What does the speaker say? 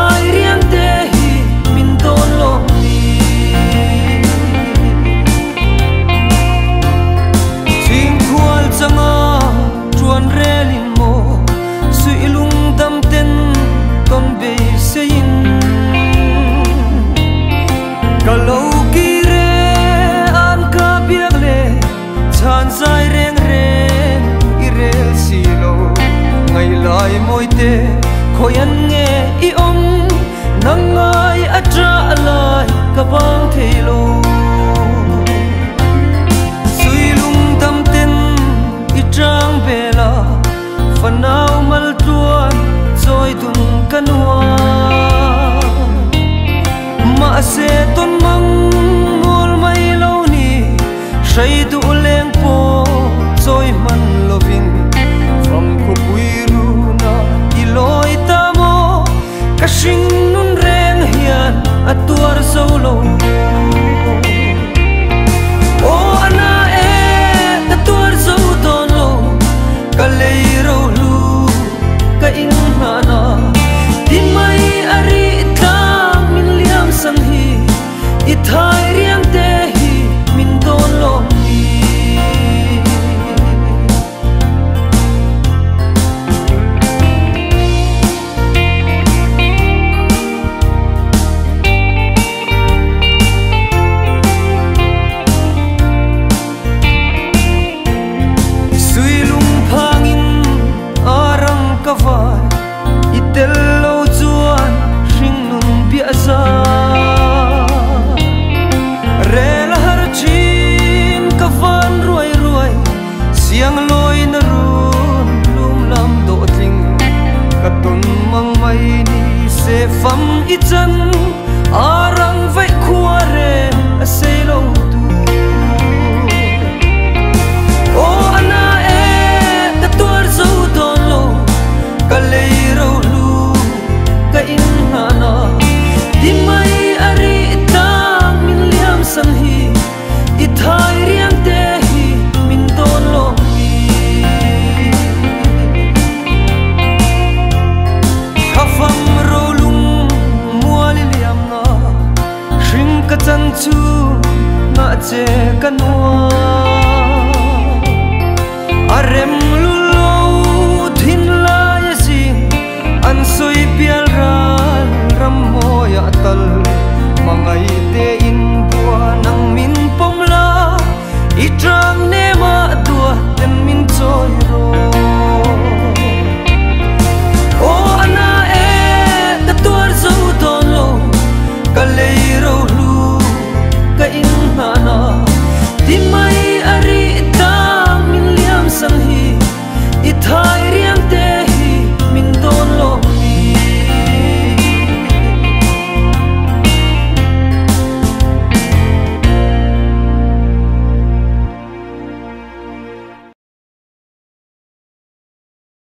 thai riêng te hi min don lo ni thing khual changa chuan relin mo sui lung dam ten ton be sein kalau kire an ka biak le chan zai reng reng irel silo ngai lai moi te khoyan nge I om nangai atra lai ka bang thelo sui lung dam ten I trang bela fanau mal tuan zoi dun kanwa ma se ton mang mol mai lo ni shai du leng po zoi man lovin from ko puiru na iloi ta mo ka shing nun reng hian atuar solo o ana e atuar zo ton lo ka lei ro lu ka ing hana tin mai ari ta min liam sang hi I thai riang te hi min don lo ni sui lung phangin arang kawai itel lo chuan ring nun bia za rel har chin ka van ruai ruai siang loi na run lum lam do tling ka ton mang mai ni se fam I chan arang vai khua ren a sei lo tu o ana e ka tuar zo don lo ka lei ro lu ka in hana tin mai ari ta min liam sang hi I thai riang te hi min don lo ni khafam ro lung mual liam na shring ka chan chu na che kanwa arem